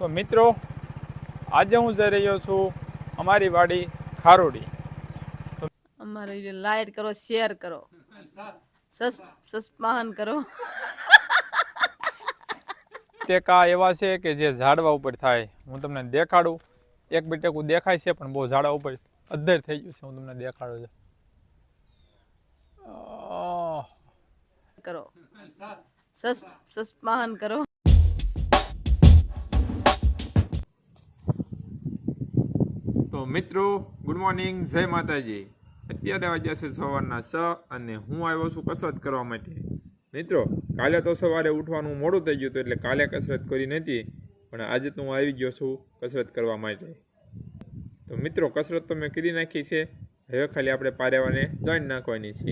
તો મિત્રો આજે હું જઈ રહ્યો છું અમારી વાડી ખારોડી. અમારે લાઈક કરો, શેર કરો, સબસ્ક્રાઇબ કરો. ટેકા એવા છે કે જે ઝાડવા ઉપર થાય. હું તમને દેખાડું. એક બટેકું દેખાય છે પણ બહુ ઝાડવા ઉપર અદ્ધર થઈ ગયું છે. હું તમને દેખાડું છું. કરો, સબસ્ક્રાઇબ કરો. તો મિત્રો ગુડ મોર્નિંગ, જય માતાજી. અત્યારે વાગ્યા છે સવારના 6 અને હું આવ્યો છું કસરત કરવા માટે. મિત્રો કાલે તો સવારે ઉઠવાનું મોડું થઈ ગયું હતું એટલે કાલે કસરત કરી નથી, પણ આજે તો હું આવી ગયો છું કસરત કરવા માટે. તો મિત્રો કસરત તો મેં કરી નાખી છે. હવે ખાલી આપણે પારેવાને ચાણ નાખવાની છે.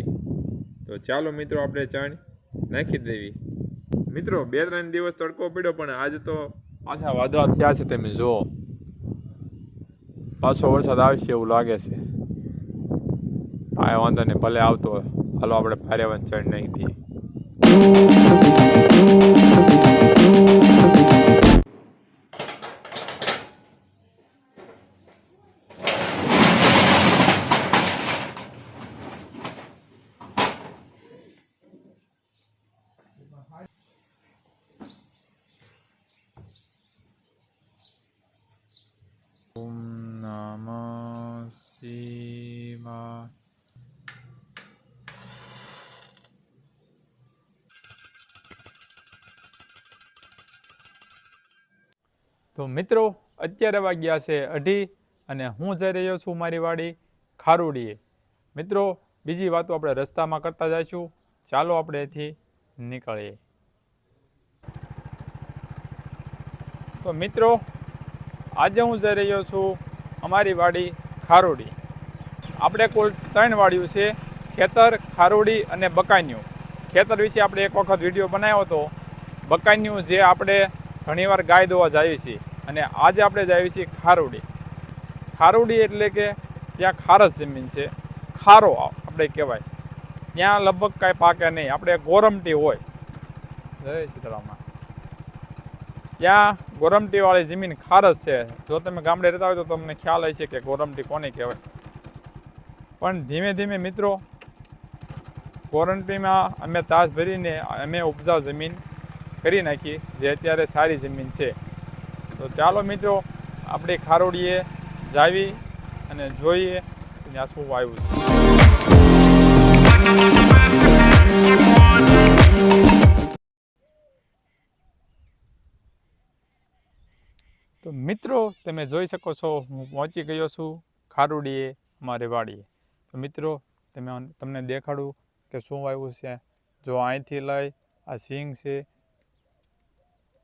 તો ચાલો મિત્રો આપણે ચાણ નાખી દેવી. મિત્રો 2-3 દિવસ તડકો પડ્યો પણ આજે તો પાછા વાદળા થયા છે. તમે જુઓ, પાછો વરસાદ આવશે એવું લાગે છે. હા વાંધો નહીં, ભલે આવતો હોય. હાલો આપણે પારેવાને ચાણ નાખી દઈએ. ઓમ નમઃ શિવાય. તો મિત્રો અત્યારે વાગ્યા છે 2:30 અને હું જઈ રહ્યો છું મારી વાડી ખારોડીએ. મિત્રો બીજી વાતો આપણે રસ્તામાં કરતા જઈશું. ચાલો આપણે અહીંથી નીકળીએ. તો મિત્રો આજે હું જઈ રહ્યો છું અમારી વાડી ખારોડી. આપણે કુલ 3 વાડીઓ છે: ખેતર, ખારોડી અને બકાન્યું. ખેતર વિશે આપણે એક વખત વિડીયો બનાવ્યો હતો. બકાન્યું જે આપણે ઘણીવાર ગાય દોવા જઈએ છીએ, અને આજે આપણે જઈએ છીએ ખારોડી. ખારોડી એટલે કે ત્યાં ખારસ જમીન છે, ખારો આપણે કહેવાય. ત્યાં લગભગ કાંઈ પાકે નહીં. આપણે ગોરમટી હોય, જય સીતારામમાં, ત્યાં ગોરમટીવાળી જમીન ખારસ છે. જો તમે ગામડે રહેતા હોય તો તમને ખ્યાલ હશે કે ગોરમટી કોને કહેવાય. પણ ધીમે ધીમે મિત્રો ગોરમટીમાં અમે તાસ ભરીને અમે ઉપજાઉ જમીન કરી નાખી, જે અત્યારે સારી જમીન છે. તો ચાલો મિત્રો આપણે ખારોડીએ જાવી અને જોઈએ ત્યાં શું આવ્યું છે. તો મિત્રો તમે જોઈ શકો છો, હું પહોંચી ગયો છું ખારોડીએ, અમારી વાડીએ. તો મિત્રો તમને દેખાડું કે શું આવ્યું છે. જો અહીંથી લઈ આ સિંગ છે,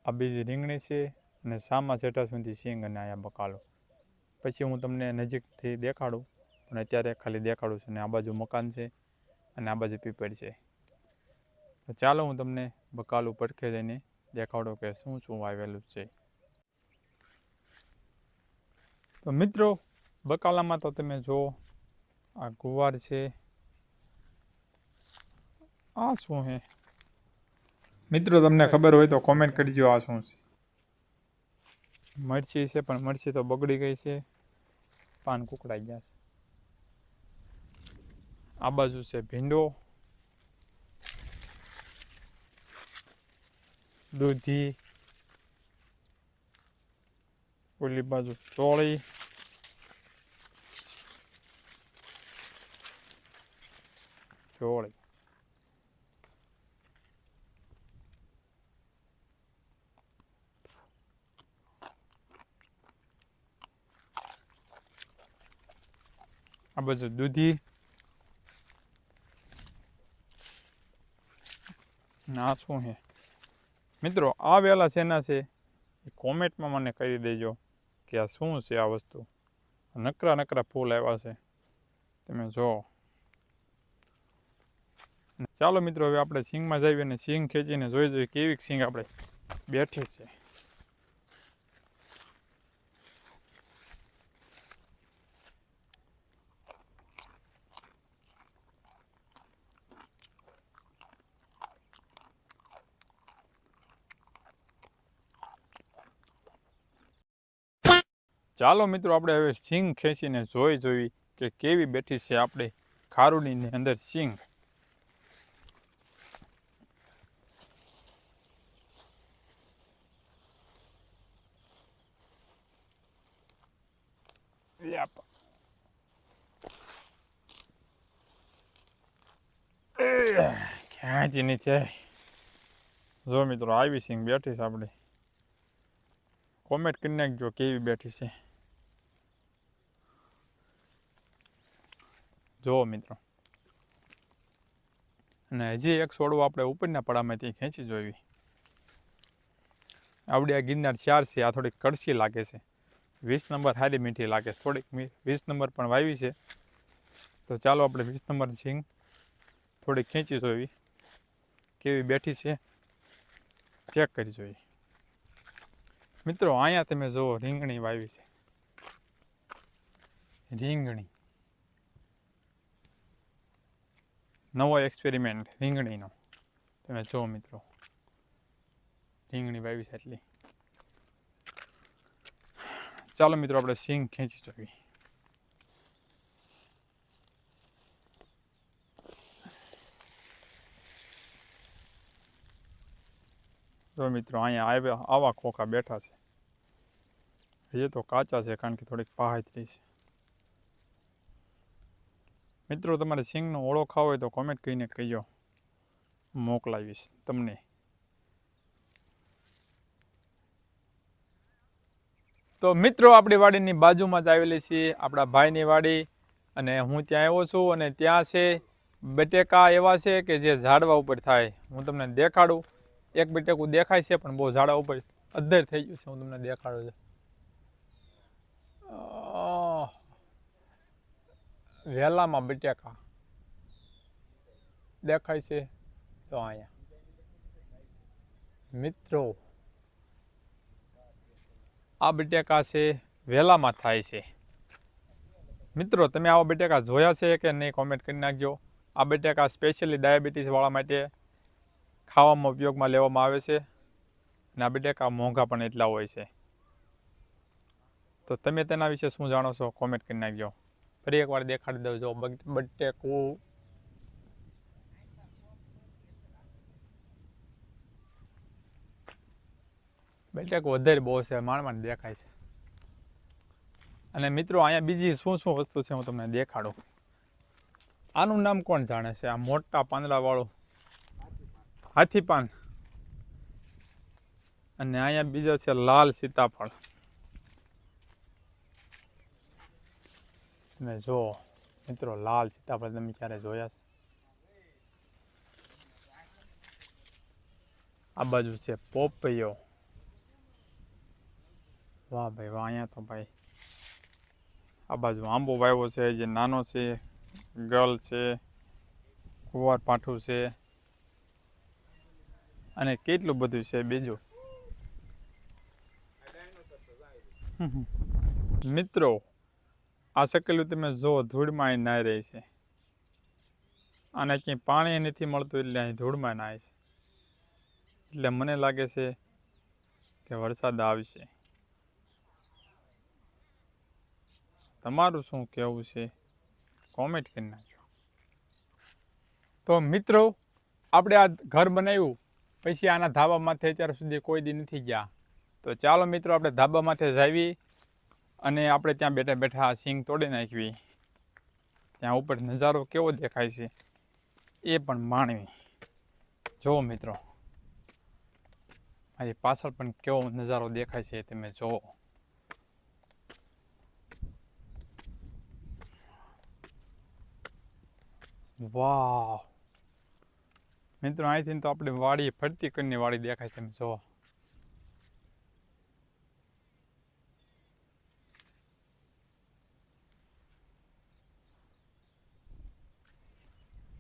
આ બીજી રીંગણી છે, અને સામા છેટા સુધી સિંગ અને અહીંયા બકાલો. પછી હું તમને નજીકથી દેખાડું, પણ અત્યારે ખાલી દેખાડું છું. ને આ બાજુ મકાન છે અને આ બાજુ પીપળ છે. તો ચાલો હું તમને બકાલું પડખે જઈને દેખાડું કે શું શું વાવેલું છે. તો મિત્રો બકાલામાં તો તમે જુઓ, આ ગુવાર છે. આ શું છે મિત્રો? તમને ખબર હોય તો કોમેન્ટ કરજો આ શું છે. મરચી છે, પણ મરચી તો બગડી ગઈ છે, પાન કુકડાઈ ગયા છે. આ બાજુ છે ભીંડો, દૂધી, ઓલી બાજુ ચોળી, ચોળી. આ બાજુ દૂધી, આ શું છે મિત્રો? આ વેલા શેના છે એ કોમેન્ટમાં મને કરી દેજો કે આ શું છે આ વસ્તુ. નકરા નકરા ફૂલ આવ્યા છે, તમે જુઓ. ચાલો મિત્રો હવે આપણે સિંગમાં જઈએ અને સિંગ ખેંચીને જોઈ જોઈએ કેવી સિંગ આપણે બેઠી છે. ચાલો મિત્રો આપણે હવે સિંગ ખેંચીને જોઈ કે કેવી બેઠી છે આપણે ખારુડીની અંદર સિંગ. ખેંચી નીચે જો મિત્રો આવી સિંગ બેઠી છે આપણે. કોમેન્ટ કરી નાખજો કેવી બેઠી છે. જુઓ મિત્રો, અને હજી એક છોડવો આપણે ઉપરના પડામાંથી ખેંચી જોઈવી. આવડી આ ગિરનાર 4 છે. આ થોડીક કડસી લાગે છે. 20 નંબર સારી મીઠી લાગે. થોડીક 20 નંબર પણ વાવી છે. તો ચાલો આપણે 20 નંબર સિંગ થોડીક ખેંચી જોઈવી કેવી બેઠી છે, ચેક કરી જોઈએ. મિત્રો અહીંયા તમે જુઓ રીંગણી વાવી છે. રીંગણી નવો એક્સપેરિમેન્ટ રીંગણીનો તમે જુઓ મિત્રો. રીંગણી વાવી છે એટલી. ચાલો મિત્રો આપણે સિંગ ખેંચી જોઈએ. જો મિત્રો અહીંયા આવા ખોખા બેઠા છે. એ તો કાચા છે કારણ કે થોડીક પાહાતરી છે. મિત્રો તમારે સિંગનો ઓળો ખાવો હોય તો કોમેન્ટ કરીને કહીજો, મોકલાવીશ તમને. તો મિત્રો આપણી વાડીની બાજુમાં જ આવેલી છે આપણા ભાઈની વાડી, અને હું ત્યાં આવ્યો છું. અને ત્યાં છે બટેકા એવા છે કે જે ઝાડવા ઉપર થાય. હું તમને દેખાડું. એક બટેકું દેખાય છે પણ બહુ ઝાડા ઉપર અદ્ધર થઈ ગયું છે. હું તમને દેખાડું છું. વેલામાં બટેકા દેખાય છે તો અહીંયા મિત્રો આ બટેકા છે વેલામાં થાય છે. મિત્રો તમે આવા બટેકા જોયા છે કે નહીં કોમેન્ટ કરી નાખજો. આ બટેકા સ્પેશિયલી ડાયાબિટીસ વાળા માટે ખાવામાં ઉપયોગમાં લેવામાં આવે છે. અને આ બટેકા મોંઘા પણ એટલા હોય છે. તો તમે તેના વિશે શું જાણો છો કોમેન્ટ કરી નાખજો. ફરી એકવાર દેખાડી દઉં. જો બટેકું વધારે બહુ છે, માંડ દેખાય છે. અને મિત્રો અહીંયા બીજી શું વસ્તુ છે હું તમને દેખાડું. આનું નામ કોણ જાણે છે? આ મોટા પાંદડા વાળું હાથીપાન. અને અહીંયા બીજો છે લાલ સીતાફળ. તમે જો મિત્રો લાલ સીતાફળ તમે ક્યારે જોયા છે? આ બાજુ છે પોપૈયો. વાહ ભાઈ વાહ. અહીંયા તો ભાઈ આ બાજુ આંબો વાવ્યો છે જે નાનો છે, ગલ છે, કુંવાર પાઠું છે, અને કેટલું બધું છે બીજું. મિત્રો આ સકેલું તમે જો ધૂળમાં નાહી રહી છે. આને ક્યાંય પાણી નથી મળતું એટલે અહીં ધૂળમાં નાહે છે. એટલે મને લાગે છે કે વરસાદ આવશે. તમારું શું કહેવું છે કોમેન્ટ કરી નાખજો. તો મિત્રો આપણે આ ઘર બનાવ્યું પછી આના ધાબા માથે અત્યાર સુધી કોઈ દી નથી ગયા. તો ચાલો મિત્રો આપણે ધાબા માથે જાવી અને આપણે ત્યાં બેઠા બેઠા સિંગ તોડી નાખવી. ત્યાં ઉપર નજારો કેવો દેખાય છે એ પણ માણવી. જુઓ મિત્રો મારી પાછળ પણ કેવો નજારો દેખાય છે તમે જુઓ. વાહ મિત્રો અહીંથી તો આપણે વાડી ફરતી કરીને વાડી દેખાય છે. તમે જુઓ.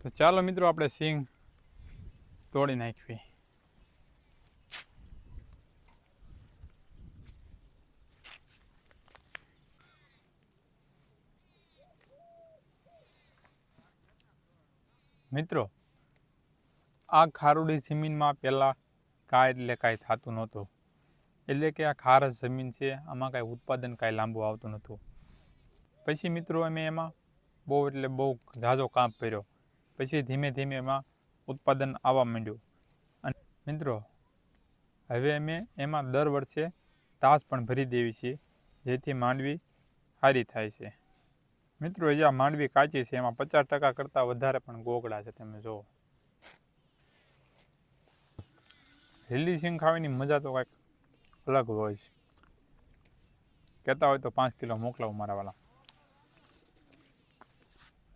તો ચાલો મિત્રો આપણે સિંગ તોડી નાખવી. મિત્રો આ ખારુડી જમીનમાં પહેલાં કાંઈ એટલે કાંઈ થતું નહોતું. એટલે કે આ ખારસ જમીન છે, આમાં કાંઈ ઉત્પાદન કાંઈ લાંબુ આવતું નહોતું. પછી મિત્રો અમે એમાં બહુ ઝાઝો કામ કર્યો. પછી ધીમે ધીમે એમાં ઉત્પાદન આવવા માંડ્યું. અને મિત્રો હવે અમે એમાં દર વર્ષે તાસ પણ ભરી દેવી છીએ, જેથી માંડવી સારી થાય છે. મિત્રો હજી આ માંડવી કાચી છે, એમાં 50% કરતાં વધારે પણ ગોગડા છે. તમે જુઓ, લીલી સિંગ ખાવાની મજા તો કાંઈક અલગ હોય છે. કહેતા હોય તો 5 કિલો મોકલાવું મારા વાલા.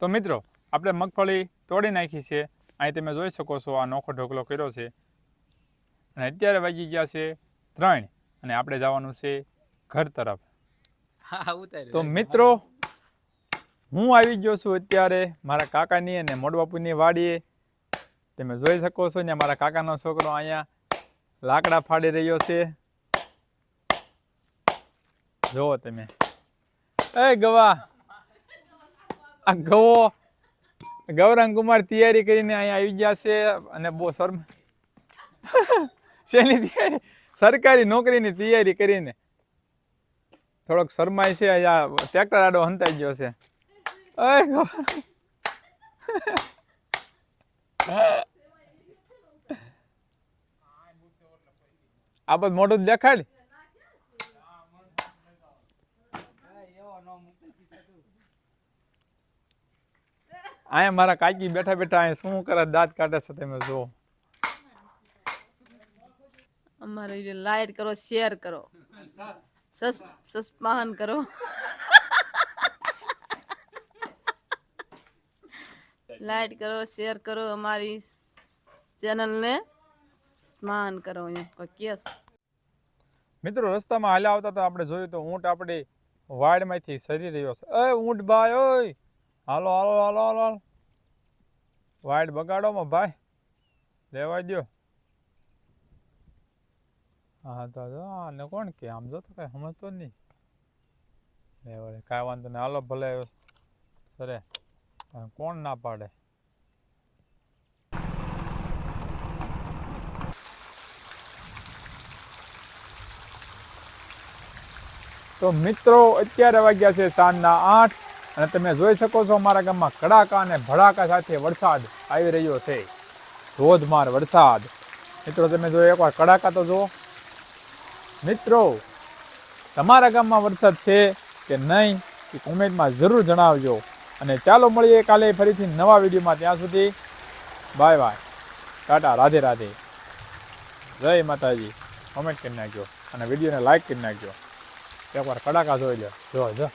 તો મિત્રો આપણે મગફળી તોડી નાખી છે. અહીં તમે જોઈ શકો છો આ નોખો ઢોકલો કર્યો છે. અને અત્યારે વાગી ગયા છે 3 અને આપણે જવાનું છે ઘર તરફ. તો મિત્રો હું આવી ગયો છું અત્યારે મારા કાકાની અને મોડબાપુની વાડીએ. તમે જોઈ શકો છો ને મારા કાકાનો છોકરો અહીંયા લાકડા ફાડી રહ્યો છે. જુઓ તમે, એ ગવા, આ ગવો ગૌરાંગ કુમાર તૈયારી કરીને અહીંયા આવી ગયા છે. અને બહુ શેની તૈયારી? સરકારી નોકરીની તૈયારી કરીને થોડોક શરમાય છે. અહીંયા ટ્રેક્ટર આડો હંતાઈ ગયો છે. આ બધું મોઢું દેખાડ. અહીંયા મારા કાકી બેઠા બેઠા અહીંયા શું કરે, દાંત કાઢે છે. તમે જુઓ, અમારો વિડીયો લાઈક કરો, શેર કરો, સબસ્ક્રાઇબ કરો. લાઈક કરો, શેર કરો, અમારી ચેનલને સ્માન કરો. કોઈ કેસ મિત્રો રસ્તામાં હાલ્યા આવતા તો આપણે જોયું તો ઊંટ આપણી વાડમાંથી સરી રહ્યો છે. એ ઊંટ ભાઈ, ઓય હાલો હાલો હાલો હાલો, વાડ બગાડોમાં ભાઈ, લેવા દો. હા તો આને કોણ કે? આમ જો તો કઈ સમજતો જ નહીં. લેવા કાંઈ વાંધો નહીં, હાલો ભલે સરે, કોણ ના પાડે. તો મિત્રો અત્યારે વાગ્યા છે સાંજના 8 અને તમે જોઈ શકો છો અમારા ગામમાં કડાકા અને ભડાકા સાથે વરસાદ આવી રહ્યો છે. ધોધમાર વરસાદ. મિત્રો તમે જો એકવાર કડાકા તો જુઓ. મિત્રો તમારા ગામમાં વરસાદ છે કે નહીં એ કોમેન્ટમાં જરૂર જણાવજો. અને ચાલો મળીએ કાલે ફરીથી નવા વિડીયોમાં. ત્યાં સુધી બાય બાય, ટાટા, રાધે રાધે, જય માતાજી. કોમેન્ટ કરી નાખજો અને વિડીયોને લાઈક કરી નાખજો. એકવાર કડાકા જોઈ લો. જો